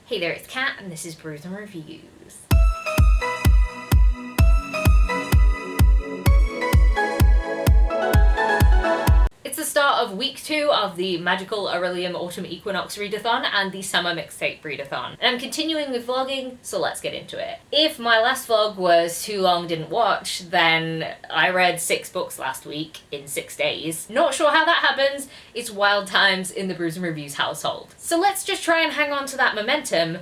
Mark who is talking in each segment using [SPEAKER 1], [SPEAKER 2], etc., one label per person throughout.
[SPEAKER 1] Hey there, it's Kat, and this is Brews and Reviews. It's the start of week 2 of the magical Orilium Autumn Equinox Readathon and the Summer Mixtape Readathon. And I'm continuing with vlogging, so let's get into it. If my last vlog was too long didn't watch, then I read 6 books last week in 6 days. Not sure how that happens, it's wild times in the Brews and Reviews household. So let's just try and hang on to that momentum,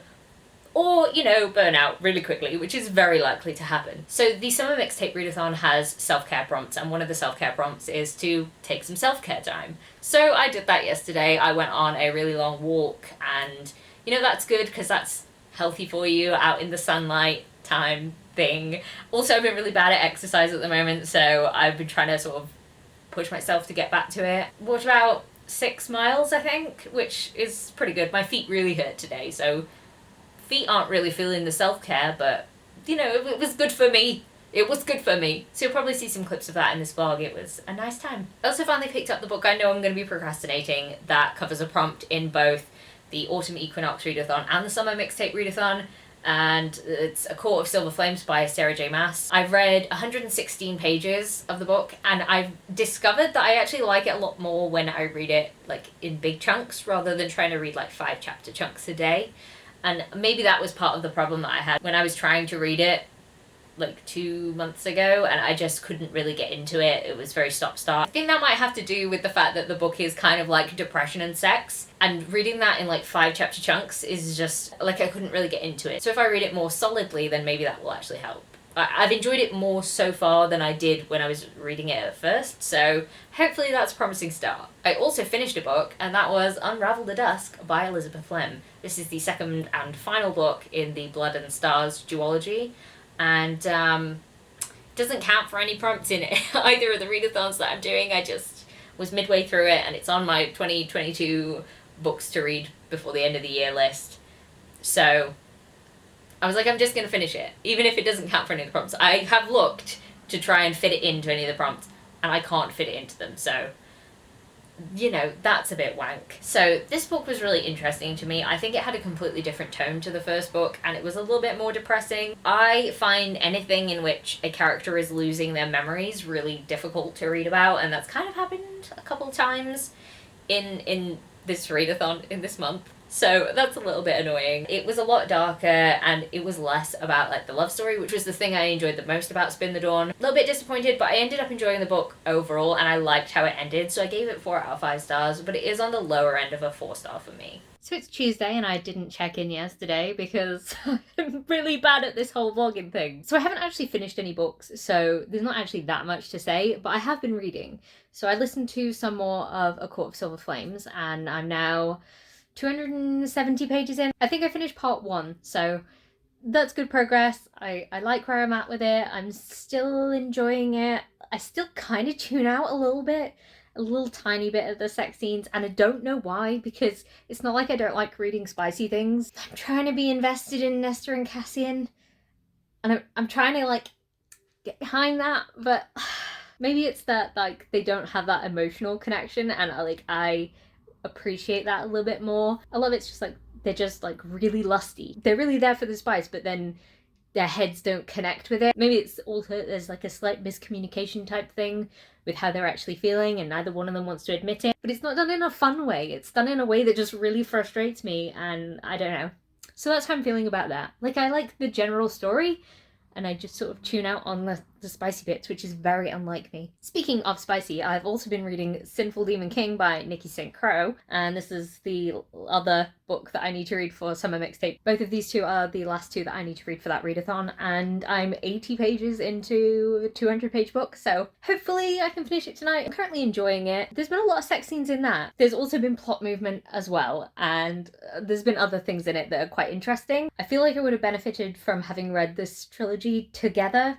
[SPEAKER 1] or, burn out really quickly, which is very likely to happen. So the Summer Mixtape Readathon has self-care prompts, and one of the self-care prompts is to take some self-care time. So I did that yesterday. I went on a really long walk, and, that's good because that's healthy for you, out in the sunlight time thing. Also, I've been really bad at exercise at the moment, so I've been trying to sort of push myself to get back to it. Walked about 6 miles, I think, which is pretty good. My feet really hurt today, so feet aren't really feeling the self-care, but, it was good for me. It was good for me. So you'll probably see some clips of that in this vlog. It was a nice time. I also finally picked up the book I know I'm going to be procrastinating that covers a prompt in both the Autumn Equinox Readathon and the Summer Mixtape Readathon, and it's A Court of Silver Flames by Sarah J Maas. I've read 116 pages of the book, and I've discovered that I actually like it a lot more when I read it, in big chunks, rather than trying to read, 5 chapter chunks a day. And maybe that was part of the problem that I had when I was trying to read it 2 months ago, and I just couldn't really get into it. It was very stop-start. I think that might have to do with the fact that the book is kind of like depression and sex, and reading that in 5 chapter chunks is just, I couldn't really get into it. So if I read it more solidly, then maybe that will actually help. I've enjoyed it more so far than I did when I was reading it at first, so hopefully that's a promising start. I also finished a book, and that was Unravel the Dusk by Elizabeth Lim. This is the second and final book in the Blood and Stars duology, and doesn't count for any prompts in it. Either of the readathons that I'm doing. I just was midway through it, and it's on my 2022 books to read before the end of the year list. So I was like, I'm just going to finish it, even if it doesn't count for any of the prompts. I have looked to try and fit it into any of the prompts, and I can't fit it into them, so, that's a bit wank. So this book was really interesting to me. I think it had a completely different tone to the first book, and it was a little bit more depressing. I find anything in which a character is losing their memories really difficult to read about, and that's kind of happened a couple times in this readathon in this month. So that's a little bit annoying. It was a lot darker, and it was less about the love story, which was the thing I enjoyed the most about Spin the Dawn. A little bit disappointed, but I ended up enjoying the book overall, and I liked how it ended, so I gave it 4 out of 5 stars, but it is on the lower end of a 4-star for me. So it's Tuesday, and I didn't check in yesterday because I'm really bad at this whole vlogging thing. So I haven't actually finished any books, so there's not actually that much to say, but I have been reading. So I listened to some more of A Court of Silver Flames, and I'm now 270 pages in. I think I finished part 1, so that's good progress. I like where I'm at with it. I'm still enjoying it. I still kind of tune out a little tiny bit of the sex scenes, and I don't know why, because it's not like I don't like reading spicy things. I'm trying to be invested in Nestor and Cassian, and I'm trying to get behind that, but maybe it's that they don't have that emotional connection, and I appreciate that a little bit more. A lot of it's just they're just really lusty. They're really there for the spice, but then their heads don't connect with it. Maybe it's also there's a slight miscommunication type thing with how they're actually feeling, and neither one of them wants to admit it. But it's not done in a fun way. It's done in a way that just really frustrates me, and I don't know. So that's how I'm feeling about that. I like the general story, and I just sort of tune out on the spicy bits, which is very unlike me. Speaking of spicy, I've also been reading Sinful Demon King by Nikki St. Crow, and this is the other book that I need to read for Summer Mixtape. Both of these two are the last 2 that I need to read for that readathon, and I'm 80 pages into a 200-page book, so hopefully I can finish it tonight. I'm currently enjoying it. There's been a lot of sex scenes in that. There's also been plot movement as well, and there's been other things in it that are quite interesting. I feel like I would have benefited from having read this trilogy together.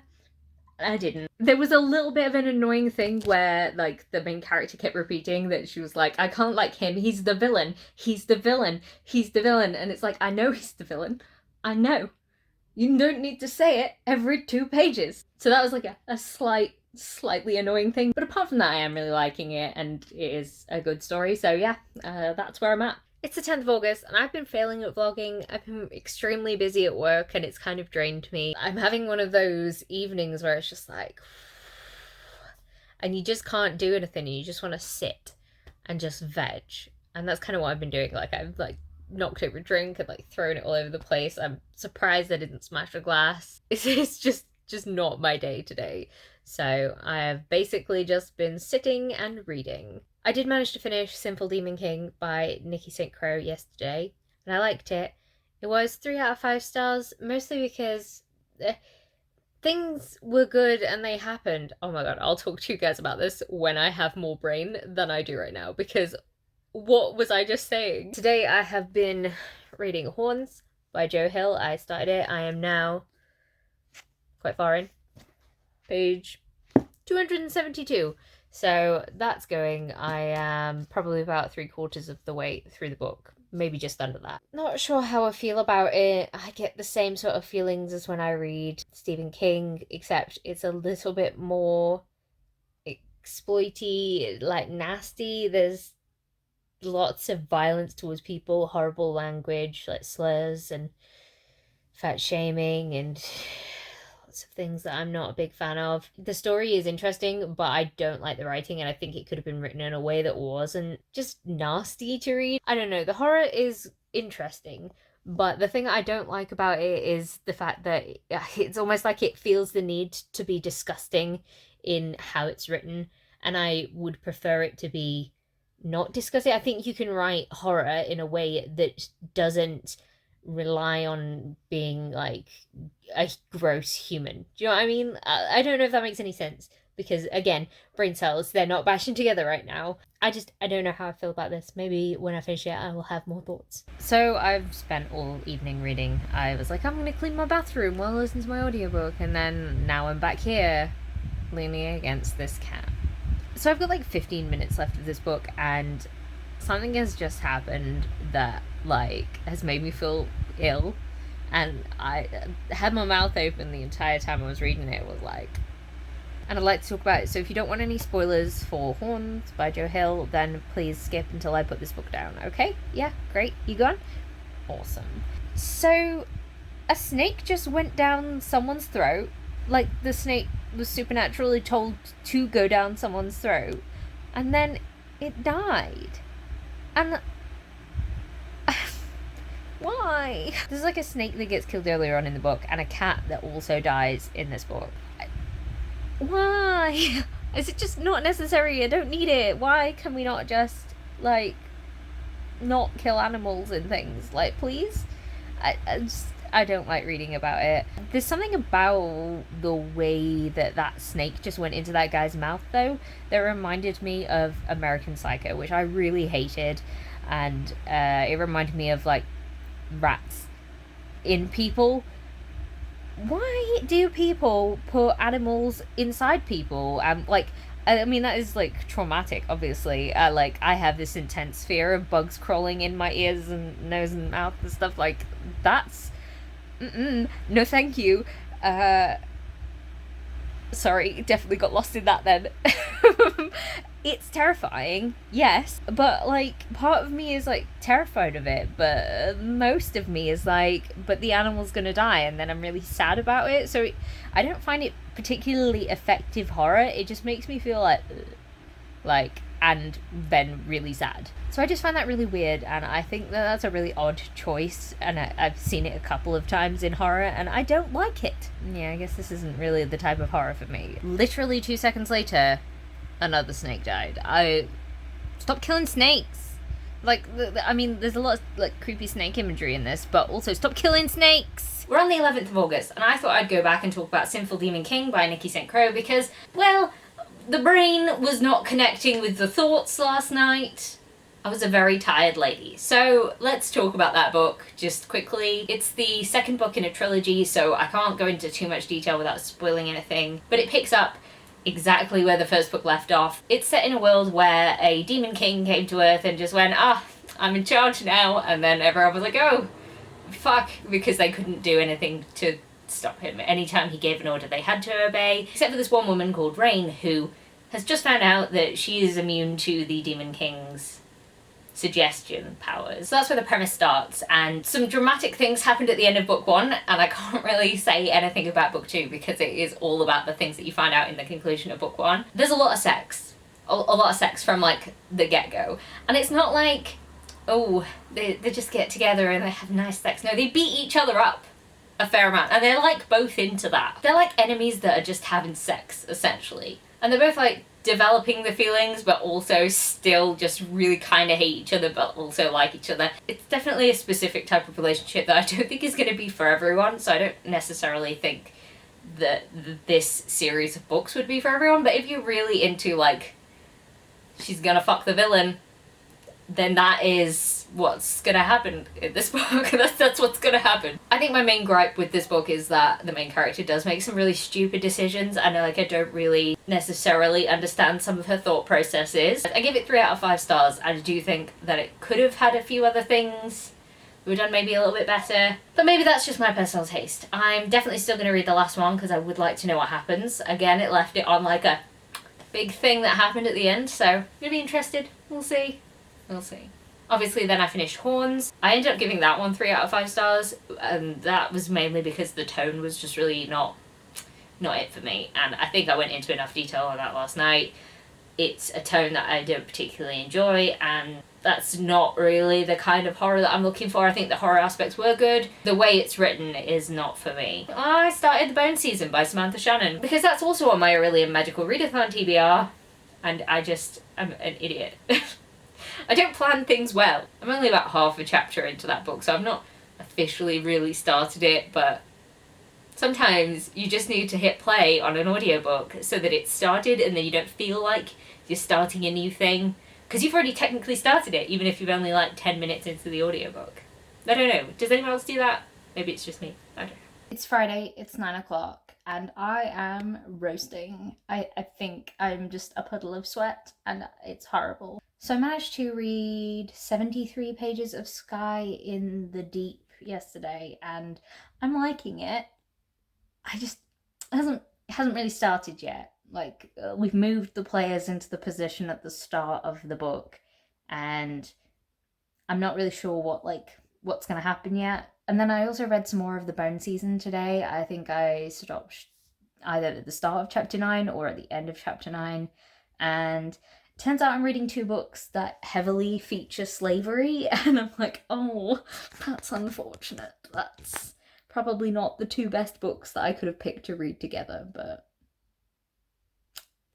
[SPEAKER 1] I didn't. There was a little bit of an annoying thing where, the main character kept repeating that she was I can't like him, he's the villain, he's the villain, he's the villain, and it's I know he's the villain, I know. You don't need to say it every 2 pages. So that was a slightly annoying thing, but apart from that I am really liking it, and it is a good story, so yeah, that's where I'm at. It's the 10th of August and I've been failing at vlogging. I've been extremely busy at work and it's kind of drained me. I'm having one of those evenings where it's just like, and you just can't do anything. You just want to sit and just veg. And that's kind of what I've been doing. Like, I've like knocked over a drink and like thrown it all over the place. I'm surprised I didn't smash a glass. It's just not my day today. So I have basically just been sitting and reading. I did manage to finish Sinful Demon King by Nikki St. Crow yesterday, and I liked it. It was 3 out of 5 stars, mostly because things were good and they happened. Oh my god, I'll talk to you guys about this when I have more brain than I do right now, because what was I just saying? Today I have been reading Horns by Joe Hill. I started it. I am now quite far in. Page 272. So that's going. I am probably about 3/4 of the way through the book, maybe just under that. Not sure how I feel about it. I get the same sort of feelings as when I read Stephen King, except it's a little bit more exploity, like nasty. There's lots of violence towards people, horrible language, like slurs and fat shaming and of things that I'm not a big fan of. The story is interesting, but I don't like the writing, and I think it could have been written in a way that wasn't just nasty to read. I don't know, the horror is interesting, but the thing I don't like about it is the fact that it's almost like it feels the need to be disgusting in how it's written, and I would prefer it to be not disgusting. I think you can write horror in a way that doesn't rely on being like a gross human. Do you know what I mean? I don't know if that makes any sense, because again, brain cells, they're not bashing together right now. I don't know how I feel about this. Maybe when I finish it I will have more thoughts. So I've spent all evening reading. I was like, I'm gonna clean my bathroom while I listen to my audiobook, and then now I'm back here leaning against this cat. So I've got like 15 minutes left of this book, and something has just happened that like has made me feel ill, and I had my mouth open the entire time I was reading it. Was like, and I'd like to talk about it. So if you don't want any spoilers for Horns by Joe Hill, then please skip until I put this book down. Okay? Yeah, great. You gone? Awesome. So a snake just went down someone's throat. Like, the snake was supernaturally told to go down someone's throat, and then it died. And why? There's like a snake that gets killed earlier on in the book, and a cat that also dies in this book. Why? Is it just not necessary? I don't need it. Why can we not just, like, not kill animals and things? Like, please? I don't like reading about it. There's something about the way that snake just went into that guy's mouth, though, that reminded me of American Psycho, which I really hated. And it reminded me of, like, rats in people. Why do people put animals inside people? Like, I mean, that is, like, traumatic, obviously. Like, I have this intense fear of bugs crawling in my ears and nose and mouth and stuff. Like, that's... no thank you. Sorry, definitely got lost in that then. It's terrifying, yes, but like part of me is like terrified of it, but most of me is like, but the animal's gonna die, and then I'm really sad about it. So I don't find it particularly effective horror. It just makes me feel like, and then really sad. So I just find that really weird, and I think that's a really odd choice, and I've seen it a couple of times in horror, and I don't like it. Yeah, I guess this isn't really the type of horror for me. Literally 2 seconds later, another snake died. Stop killing snakes. Like, I mean, there's a lot of like creepy snake imagery in this, but also stop killing snakes. We're on the 11th of August, and I thought I'd go back and talk about Sinful Demon King by Nikki St. Crow because, well, the brain was not connecting with the thoughts last night. I was a very tired lady. So let's talk about that book just quickly. It's the second book in a trilogy, so I can't go into too much detail without spoiling anything, but it picks up exactly where the first book left off. It's set in a world where a demon king came to Earth and just went, I'm in charge now, and then everyone was like, oh, fuck, because they couldn't do anything to stop him. Anytime he gave an order, they had to obey, except for this one woman called Rain, who has just found out that she is immune to the demon king's suggestion powers. So that's where the premise starts, and some dramatic things happened at the end of book 1, and I can't really say anything about book 2 because it is all about the things that you find out in the conclusion of book 1. There's a lot of sex. A lot of sex from, like, the get-go. And it's not like, oh, they just get together and they have nice sex. No, they beat each other up a fair amount, and they're, like, both into that. They're like enemies that are just having sex, essentially. And they're both, like, developing the feelings, but also still just really kind of hate each other, but also like each other. It's definitely a specific type of relationship that I don't think is going to be for everyone, so I don't necessarily think that this series of books would be for everyone, but if you're really into, like, she's gonna fuck the villain, then that is what's gonna happen in this book. That's what's gonna happen. I think my main gripe with this book is that the main character does make some really stupid decisions, and I don't really necessarily understand some of her thought processes. I give it 3 out of 5 stars. I do think that it could have had a few other things that were done maybe a little bit better, but maybe that's just my personal taste. I'm definitely still gonna read the last one because I would like to know what happens. Again, it left it on like a big thing that happened at the end, so I'm gonna be interested. We'll see. We'll see. Obviously, then I finished Horns. I ended up giving that one 3 out of 5 stars, and that was mainly because the tone was just really not it for me, and I think I went into enough detail on that last night. It's a tone that I don't particularly enjoy, and that's not really the kind of horror that I'm looking for. I think the horror aspects were good. The way it's written is not for me. I started The Bone Season by Samantha Shannon, because that's also on my Orilium Magical Readathon TBR, and I'm an idiot. I don't plan things well. I'm only about half a chapter into that book, so I've not officially really started it, but sometimes you just need to hit play on an audiobook so that it's started and then you don't feel like you're starting a new thing, because you've already technically started it, even if you've only like 10 minutes into the audiobook. I don't know. Does anyone else do that? Maybe it's just me. I don't know.
[SPEAKER 2] It's Friday, it's 9 o'clock, and I am roasting. I think I'm just a puddle of sweat, and it's horrible. So I managed to read 73 pages of Sky in the Deep yesterday, and I'm liking it. It hasn't really started yet. Like, we've moved the players into the position at the start of the book, and I'm not really sure what's going to happen yet. And then I also read some more of The Bone Season today. I think I stopped either at the start of chapter 9 or at the end of chapter 9. And it turns out I'm reading 2 books that heavily feature slavery. And I'm like, oh, that's unfortunate. That's probably not the 2 best books that I could have picked to read together, but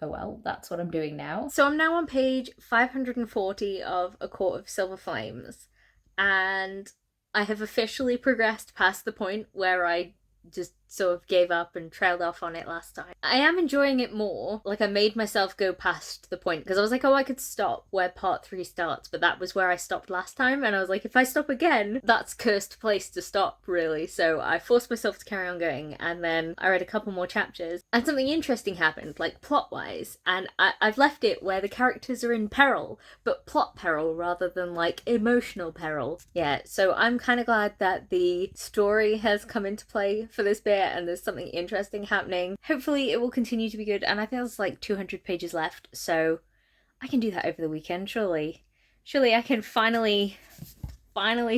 [SPEAKER 2] oh well, that's what I'm doing now. So I'm now on page 540 of A Court of Silver Flames, and I have officially progressed past the point where I just sort of gave up and trailed off on it last time. I am enjoying it more. Like, I made myself go past the point because I was like, oh, I could stop where part 3 starts, but that was where I stopped last time, and I was like, if I stop again, that's cursed place to stop, really. So I forced myself to carry on going, and then I read a couple more chapters, and something interesting happened, like plot-wise, and I've left it where the characters are in peril, but plot peril rather than like emotional peril. Yeah, so I'm kind of glad that the story has come into play for this bit, and there's something interesting happening. Hopefully it will continue to be good, and I think there's like 200 pages left, so I can do that over the weekend, surely. Surely I can finally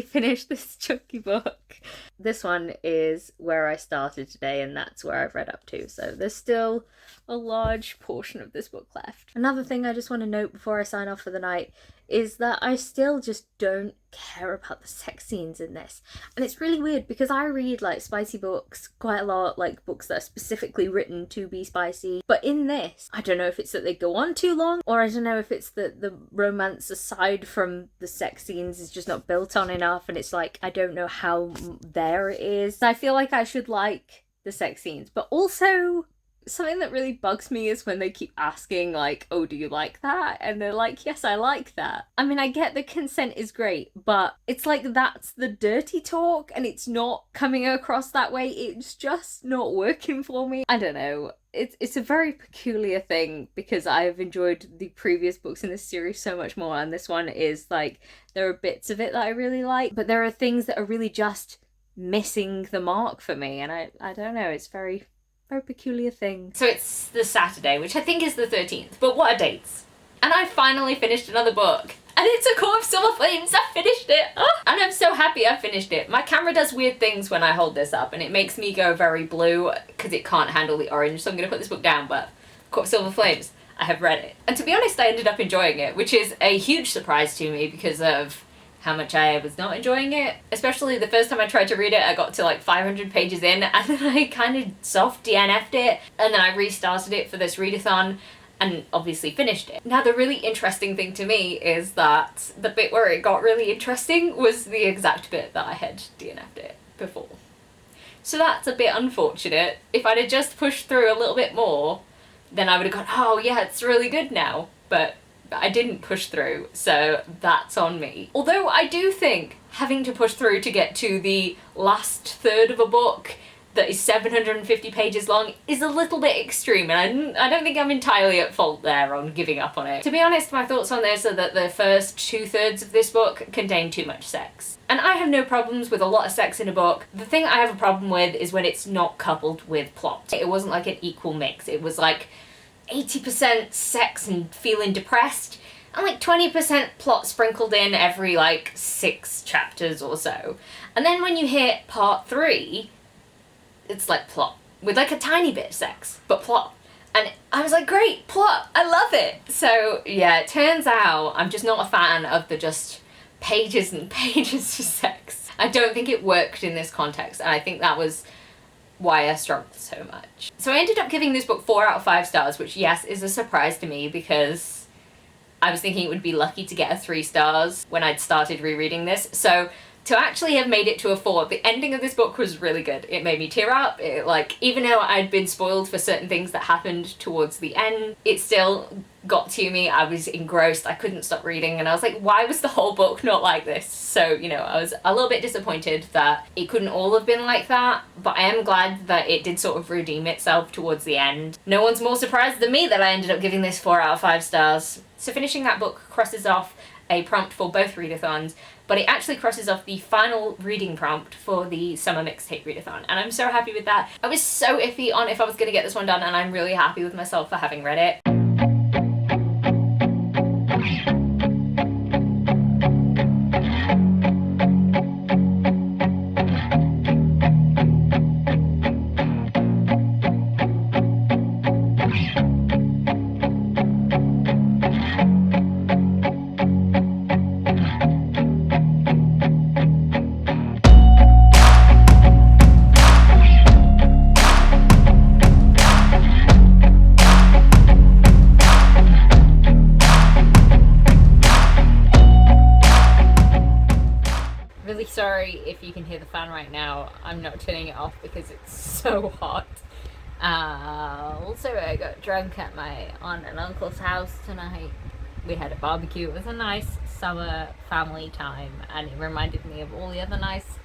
[SPEAKER 2] finish this chunky book. This one is where I started today, and that's where I've read up to, so there's still a large portion of this book left. Another thing I just want to note before I sign off for the night is that I still just don't care about the sex scenes in this. And it's really weird because I read like spicy books quite a lot, like books that are specifically written to be spicy. But in this, I don't know if it's that they go on too long, or I don't know if it's that the romance aside from the sex scenes is just not built on enough, and it's like, I don't know how there it is. I feel like I should like the sex scenes, but also something that really bugs me is when they keep asking, like, oh, do you like that? And they're like, yes, I like that. I mean, I get the consent is great, but it's like that's the dirty talk, and it's not coming across that way. It's just not working for me. I don't know. It's a very peculiar thing because I've enjoyed the previous books in this series so much more, and this one is like, there are bits of it that I really like, but there are things that are really just missing the mark for me, and I don't know, it's very peculiar thing.
[SPEAKER 1] So it's the Saturday, which I think is the 13th, but what are dates? And I finally finished another book. And it's A Court of Silver Flames. I finished it. Oh, and I'm so happy I finished it. My camera does weird things when I hold this up, and it makes me go very blue because it can't handle the orange. So I'm going to put this book down, but Court of Silver Flames, I have read it. And to be honest, I ended up enjoying it, which is a huge surprise to me because of how much I was not enjoying it. Especially the first time I tried to read it, I got to like 500 pages in, and then I kind of soft DNF'd it, and then I restarted it for this readathon, and obviously finished it. Now the really interesting thing to me is that the bit where it got really interesting was the exact bit that I had DNF'd it before. So that's a bit unfortunate. If I'd have just pushed through a little bit more, then I would have gone, oh yeah, it's really good now. But I didn't push through, so that's on me. Although I do think having to push through to get to the last third of a book that is 750 pages long is a little bit extreme, and I don't think I'm entirely at fault there on giving up on it. To be honest, my thoughts on this are that the first 2/3 of this book contain too much sex. And I have no problems with a lot of sex in a book. The thing I have a problem with is when it's not coupled with plot. It wasn't like an equal mix. It was like 80% sex and feeling depressed, and like 20% plot sprinkled in every like 6 chapters or so. And then when you hit part 3, it's like plot with like a tiny bit of sex, but plot. And I was like, great, plot, I love it. So yeah, it turns out I'm just not a fan of the just pages and pages of sex. I don't think it worked in this context, and I think that was why I struggled so much. So I ended up giving this book 4 out of 5 stars, which yes, is a surprise to me because I was thinking it would be lucky to get a 3 stars when I'd started rereading this. So to actually have made it to a 4, the ending of this book was really good. It made me tear up. It, like, even though I'd been spoiled for certain things that happened towards the end, it still got to me. I was engrossed. I couldn't stop reading, and I was like, why was the whole book not like this? So, you know, I was a little bit disappointed that it couldn't all have been like that, but I am glad that it did sort of redeem itself towards the end. No one's more surprised than me that I ended up giving this 4 out of 5 stars. So finishing that book crosses off a prompt for both readathons, but it actually crosses off the final reading prompt for the summer mixtape readathon, and I'm so happy with that. I was so iffy on if I was going to get this one done, and I'm really happy with myself for having read it. Sorry if you can hear the fan right now. I'm not turning it off because it's so hot. Also, I got drunk at my aunt and uncle's house tonight. We had a barbecue. It was a nice summer family time, and it reminded me of all the other nice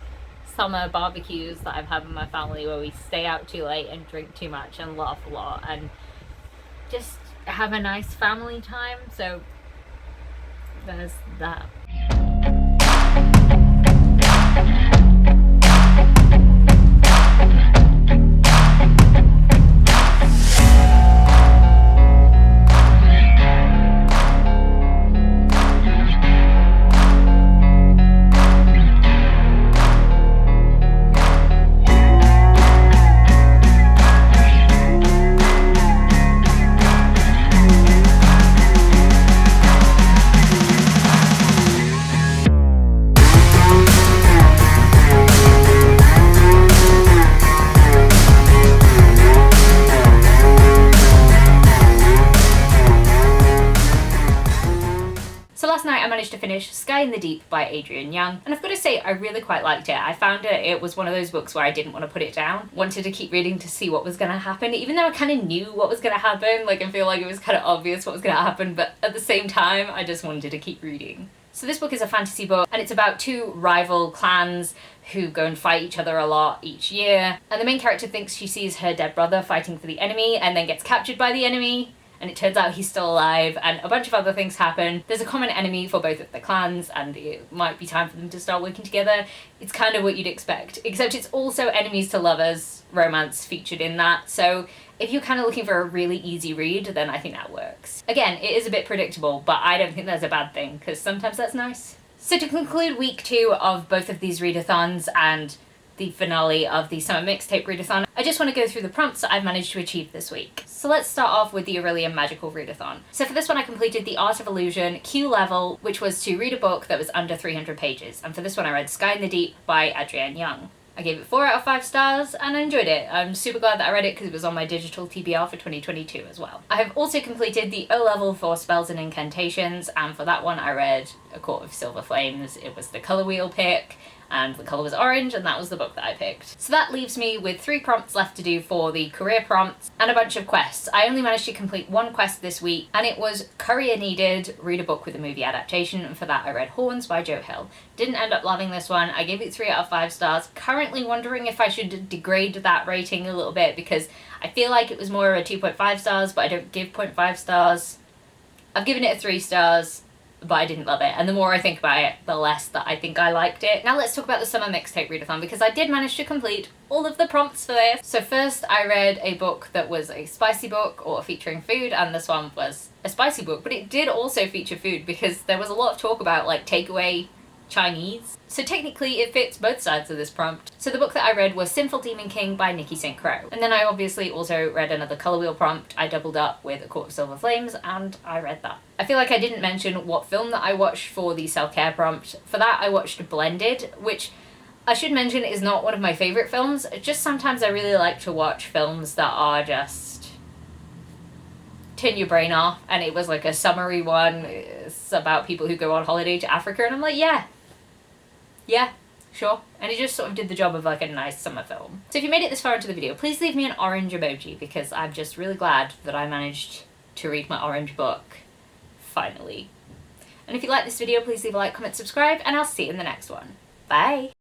[SPEAKER 1] summer barbecues that I've had with my family where we stay out too late and drink too much and laugh a lot and just have a nice family time. So there's that. To finish Sky in the Deep by Adrian Young, and I've got to say I really quite liked it. I found it was one of those books where I didn't want to put it down, wanted to keep reading to see what was going to happen, even though I kind of knew what was going to happen. Like, I feel like it was kind of obvious what was going to happen, but at the same time I just wanted to keep reading. So this book is a fantasy book, and it's about 2 rival clans who go and fight each other a lot each year, and the main character thinks she sees her dead brother fighting for the enemy and then gets captured by the enemy, and it turns out he's still alive, and a bunch of other things happen. There's a common enemy for both of the clans, and it might be time for them to start working together. It's kind of what you'd expect, except it's also enemies to lovers romance featured in that, so If you're kind of looking for a really easy read, then I think that works. Again, it is a bit predictable, but I don't think that's a bad thing, because sometimes that's nice. So to conclude week 2 of both of these readathons and the finale of the summer mixtape readathon, I just want to go through the prompts that I've managed to achieve this week. So let's start off with the Orilium magical readathon. So for this one I completed the Art of Illusion Q level, which was to read a book that was under 300 pages, and for this one I read Sky in the Deep by Adrienne Young. I gave it 4 out of 5 stars and I enjoyed it. I'm super glad that I read it because it was on my digital TBR for 2022 as well. I have also completed the O level for Spells and Incantations, and for that one I read A Court of Silver Flames. It was the colour wheel pick, and the colour was orange, and that was the book that I picked. So that leaves me with 3 prompts left to do for the career prompts and a bunch of quests. I only managed to complete 1 quest this week, and it was Courier Needed, read a book with a movie adaptation, and for that I read Horns by Joe Hill. Didn't end up loving this one. I gave it 3 out of 5 stars. Currently wondering if I should degrade that rating a little bit, because I feel like it was more of a 2.5 stars, but I don't give 0.5 stars. I've given it a 3 stars. But I didn't love it, and the more I think about it, the less that I think I liked it. Now let's talk about the summer mixtape readathon, because I did manage to complete all of the prompts for this. So first I read a book that was a spicy book or featuring food, and this one was a spicy book, but it did also feature food because there was a lot of talk about like takeaway Chinese. So technically it fits both sides of this prompt. So the book that I read was Sinful Demon King by Nikki St. Crow. And then I obviously also read another colour wheel prompt. I doubled up with A Court of Silver Flames and I read that. I feel like I didn't mention what film that I watched for the self-care prompt. For that I watched Blended, which I should mention is not one of my favourite films. Just sometimes I really like to watch films that are just turn your brain off, and it was like a summery one. It's about people who go on holiday to Africa, and I'm like, yeah, sure. And it just sort of did the job of like a nice summer film. So if you made it this far into the video, please leave me an orange emoji, because I'm just really glad that I managed to read my orange book, finally. And if you like this video, please leave a like, comment, subscribe, and I'll see you in the next one. Bye!